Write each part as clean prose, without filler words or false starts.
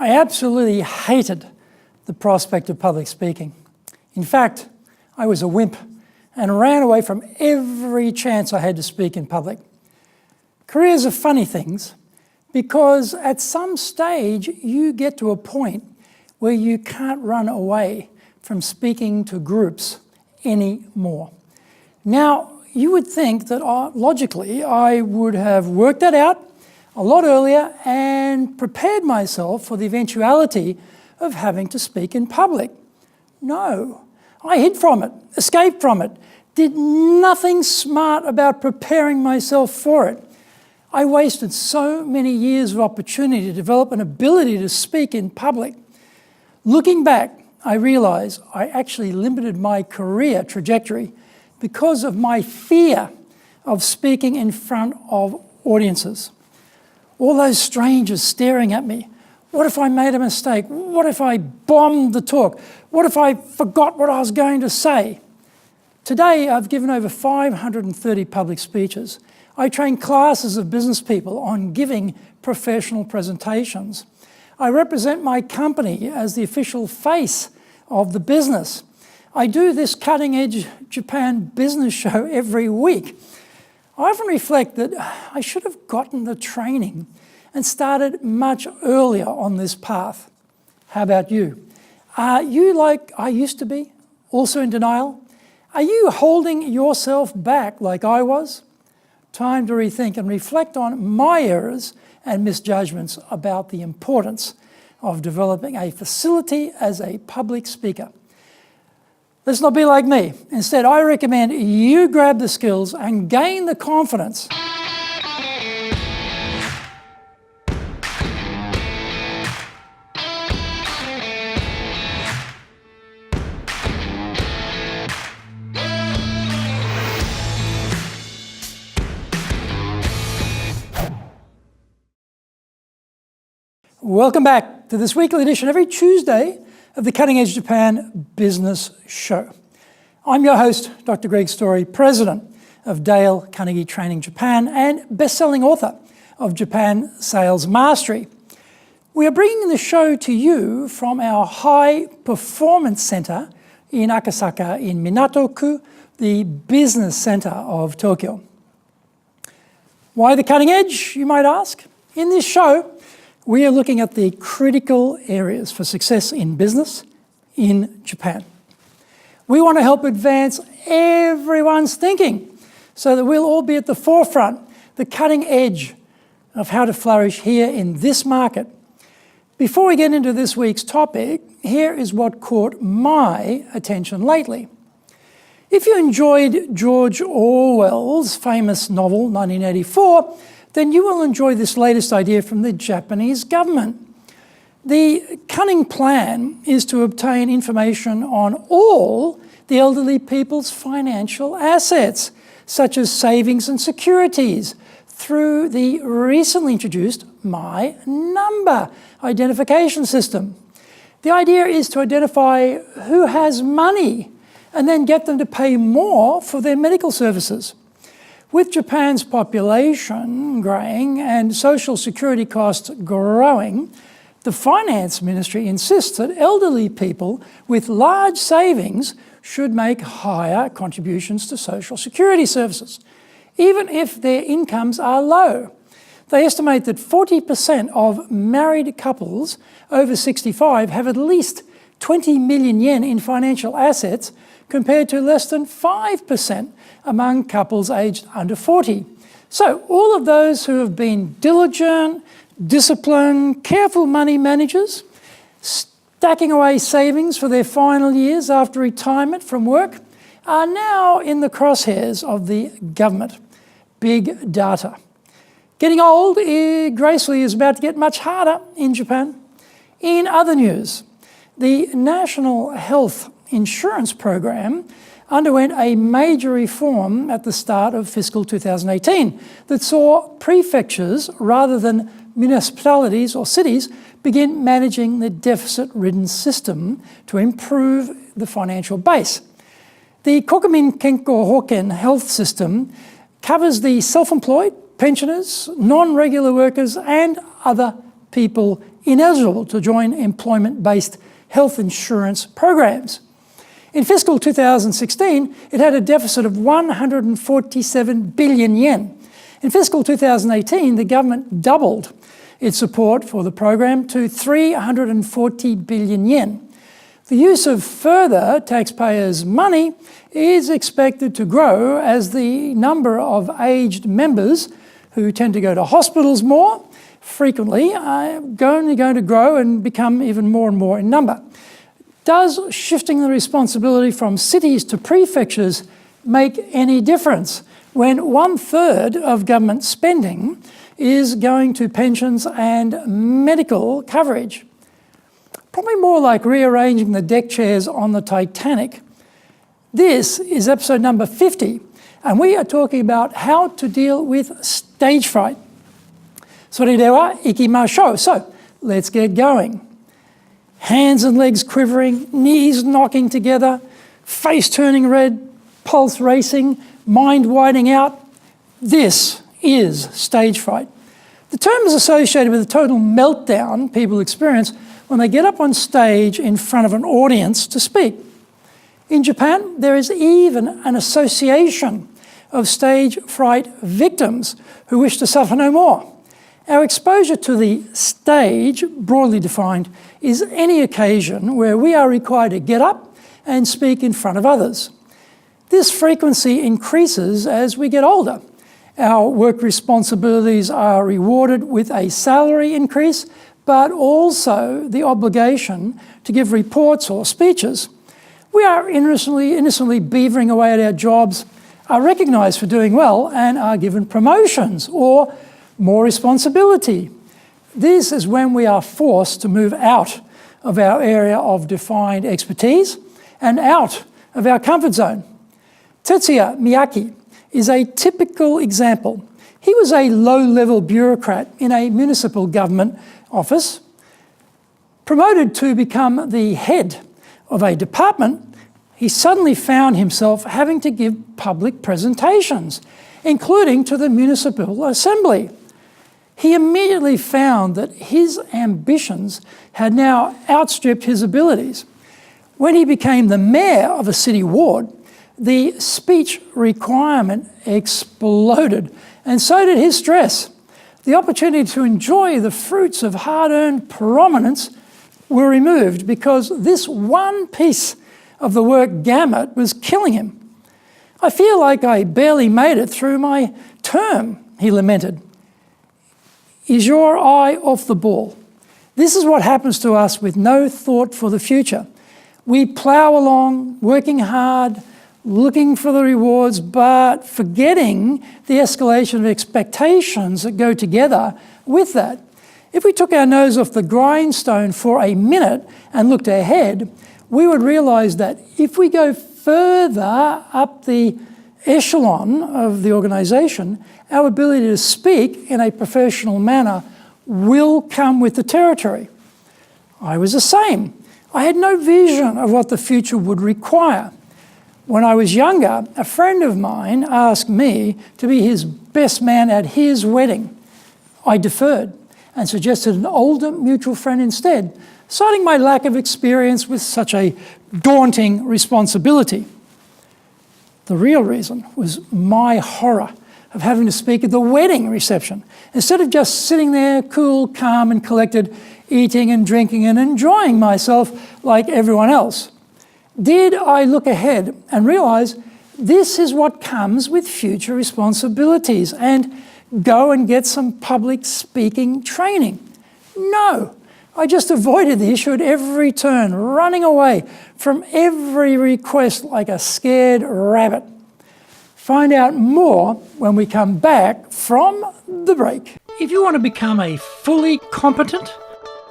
I absolutely hated the prospect of public speaking. In fact, I was a wimp and ran away from every chance I had to speak in public. Careers are funny things because at some stage you get to a point where you can't run away from speaking to groups anymore. Now, you would think that logically I would have worked that out a lot earlier and prepared myself for the eventuality of having to speak in public. No, I hid from it, escaped from it, did nothing smart about preparing myself for it. I wasted so many years of opportunity to develop an ability to speak in public. Looking back, I realize I actually limited my career trajectory because of my fear of speaking in front of audiences. All those strangers staring at me. What if I made a mistake? What if I bombed the talk? What if I forgot what I was going to say? Today, I've given over 530 public speeches. I train classes of business people on giving professional presentations. I represent my company as the official face of the business. I do this cutting-edge Japan business show every week. I often reflect that I should have gotten the training and started much earlier on this path. How about you? Are you like I used to be, also in denial? Are you holding yourself back like I was? Time to rethink and reflect on my errors and misjudgments about the importance of developing a facility as a public speaker. Let's not be like me. Instead, I recommend you grab the skills and gain the confidence Welcome back to this weekly edition every Tuesday of the Cutting Edge Japan Business Show. I'm your host, Dr. Greg Story, President of Dale Carnegie Training Japan and best-selling author of Japan Sales Mastery. We are bringing the show to you from our High Performance Center in Akasaka in Minato-ku, the business center of Tokyo. Why the cutting edge, you might ask? In this show, we are looking at the critical areas for success in business in Japan. We want to help advance everyone's thinking so that we'll all be at the forefront, the cutting edge of how to flourish here in this market. Before we get into this week's topic, here is what caught my attention lately. If you enjoyed George Orwell's famous novel, 1984, then you will enjoy this latest idea from the Japanese government. The cunning plan is to obtain information on all the elderly people's financial assets, such as savings and securities, through the recently introduced My Number identification system. The idea is to identify who has money and then get them to pay more for their medical services. With Japan's population growing and social security costs growing, the finance ministry insists that elderly people with large savings should make higher contributions to social security services, even if their incomes are low. They estimate that 40% of married couples over 65 have at least 20 million yen in financial assets, compared to less than 5% among couples aged under 40. So all of those who have been diligent, disciplined, careful money managers, stacking away savings for their final years after retirement from work, are now in the crosshairs of the government. Big data. Getting old gracefully is about to get much harder in Japan. In other news, the National Health Insurance Program underwent a major reform at the start of fiscal 2018 that saw prefectures, rather than municipalities or cities, begin managing the deficit-ridden system to improve the financial base. The Kokumin Kenko Hoken health system covers the self-employed, pensioners, non-regular workers, and other people ineligible to join employment-based health insurance programs. In fiscal 2016, it had a deficit of 147 billion yen. In fiscal 2018, the government doubled its support for the program to 340 billion yen. The use of further taxpayers' money is expected to grow as the number of aged members who tend to go to hospitals more frequently are only going to grow and become even more and more in number. Does shifting the responsibility from cities to prefectures make any difference when 1/3 of government spending is going to pensions and medical coverage? Probably more like rearranging the deck chairs on the Titanic. This is episode number 50, and we are talking about how to deal with stage fright. それでは行きましょう. So, let's get going. Hands and legs quivering, knees knocking together, face turning red, pulse racing, mind widening out. This is stage fright. The term is associated with the total meltdown people experience when they get up on stage in front of an audience to speak. In Japan, there is even an association of stage fright victims who wish to suffer no more. Our exposure to the stage, broadly defined, is any occasion where we are required to get up and speak in front of others. This frequency increases as we get older. Our work responsibilities are rewarded with a salary increase, but also the obligation to give reports or speeches. We are innocently beavering away at our jobs, are recognised for doing well, and are given promotions or more responsibility. This is when we are forced to move out of our area of defined expertise and out of our comfort zone. Tetsuya Miyake is a typical example. He was a low-level bureaucrat in a municipal government office. Promoted to become the head of a department, he suddenly found himself having to give public presentations, including to the municipal assembly. He immediately found that his ambitions had now outstripped his abilities. When he became the mayor of a city ward, the speech requirement exploded, and so did his stress. The opportunity to enjoy the fruits of hard-earned prominence were removed because this one piece of the work gamut was killing him. "I feel like I barely made it through my term," he lamented. Is your eye off the ball? This is what happens to us with no thought for the future. We plough along, working hard, looking for the rewards, but forgetting the escalation of expectations that go together with that. If we took our nose off the grindstone for a minute and looked ahead, we would realise that if we go further up the echelon of the organisation, our ability to speak in a professional manner will come with the territory. I was the same. I had no vision of what the future would require. When I was younger, a friend of mine asked me to be his best man at his wedding. I deferred and suggested an older mutual friend instead, citing my lack of experience with such a daunting responsibility. The real reason was my horror of having to speak at the wedding reception, instead of just sitting there cool, calm and collected, eating and drinking and enjoying myself like everyone else. Did I look ahead and realise this is what comes with future responsibilities and go and get some public speaking training? No, I just avoided the issue at every turn, running away from every request like a scared rabbit. Find out more when we come back from the break. If you want to become a fully competent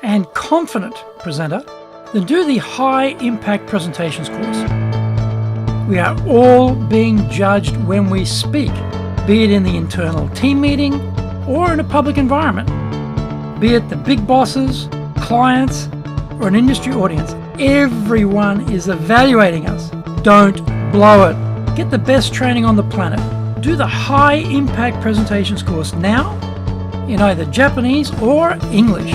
and confident presenter, then do the High Impact Presentations course. We are all being judged when we speak, be it in the internal team meeting or in a public environment, be it the big bosses, clients, or an industry audience. Everyone is evaluating us. Don't blow it. Get the best training on the planet. Do the High Impact Presentations course now in either Japanese or English.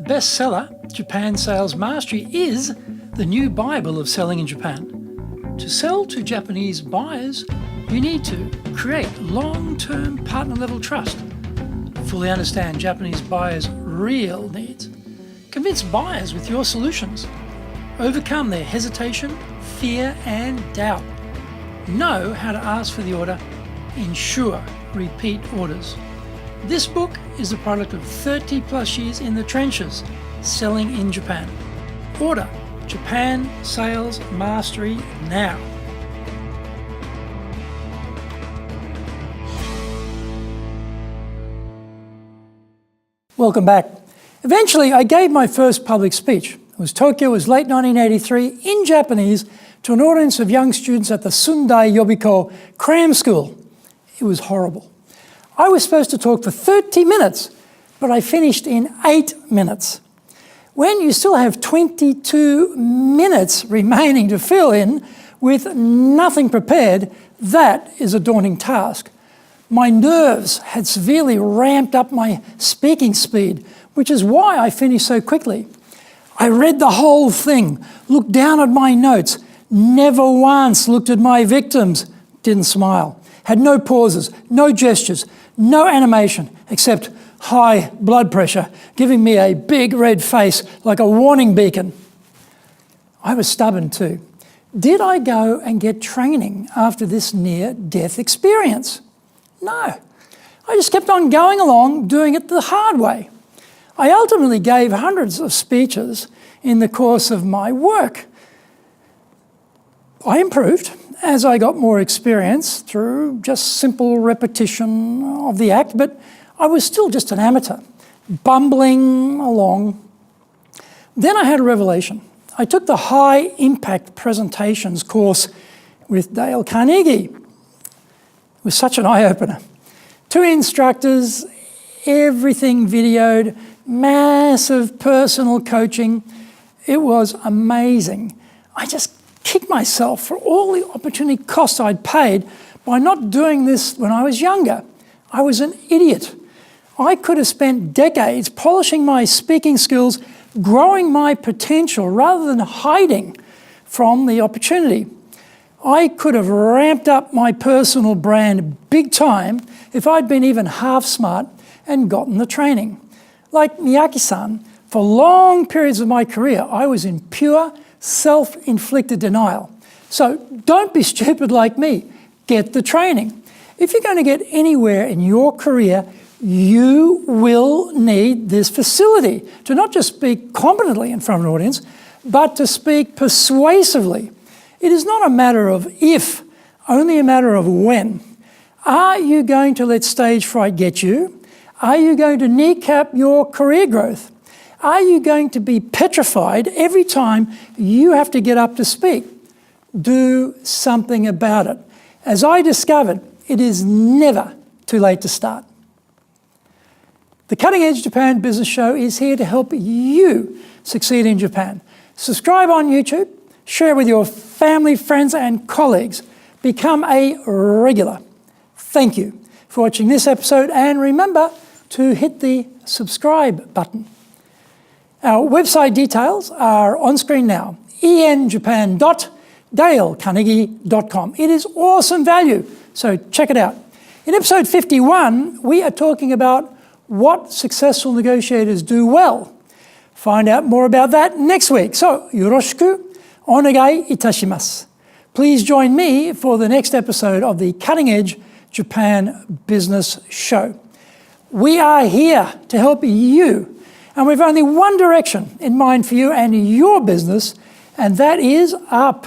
bestseller, Japan Sales Mastery, is the new Bible of selling in Japan. To sell to Japanese buyers, you need to create long-term partner-level trust, fully understand Japanese buyers' real needs, convince buyers with your solutions, overcome their hesitation, fear and doubt, know how to ask for the order, ensure repeat orders. This book is the product of 30 plus years in the trenches selling in Japan. Order Japan Sales Mastery now. Welcome back. Eventually, I gave my first public speech. It was Tokyo, it was late 1983, in Japanese, to an audience of young students at the Sundai Yobiko cram school. It was horrible. I was supposed to talk for 30 minutes, but I finished in 8 minutes. When you still have 22 minutes remaining to fill in with nothing prepared, that is a daunting task. My nerves had severely ramped up my speaking speed, which is why I finished so quickly. I read the whole thing, looked down at my notes, never once looked at my victims, didn't smile, had no pauses, no gestures, no animation, except high blood pressure, giving me a big red face like a warning beacon. I was stubborn too. Did I go and get training after this near-death experience? No. I just kept on going along, doing it the hard way. I ultimately gave hundreds of speeches in the course of my work. I improved as I got more experience through just simple repetition of the act, but I was still just an amateur, bumbling along. Then I had a revelation. I took the High Impact Presentations course with Dale Carnegie. It was such an eye-opener. 2 instructors, everything videoed, massive personal coaching. It was amazing. I just kicked myself for all the opportunity costs I'd paid by not doing this when I was younger. I was an idiot. I could have spent decades polishing my speaking skills, growing my potential rather than hiding from the opportunity. I could have ramped up my personal brand big time if I'd been even half smart and gotten the training. Like Miyaki-san, for long periods of my career, I was in pure self-inflicted denial. So don't be stupid like me. Get the training. If you're going to get anywhere in your career, you will need this facility to not just speak competently in front of an audience, but to speak persuasively. It is not a matter of if, only a matter of when. Are you going to let stage fright get you? Are you going to kneecap your career growth? Are you going to be petrified every time you have to get up to speak? Do something about it. As I discovered, it is never too late to start. The Cutting Edge Japan Business Show is here to help you succeed in Japan. Subscribe on YouTube, share with your family, friends and colleagues. Become a regular. Thank you for watching this episode, and remember to hit the subscribe button. Our website details are on screen now, enjapan.dalecarnegie.com. It is awesome value, so check it out. In episode 51, we are talking about what successful negotiators do well. Find out more about that next week. So, yoroshiku onegai itashimasu. Please join me for the next episode of the Cutting Edge Japan Business Show. We are here to help you, and we've only one direction in mind for you and your business, and that is up.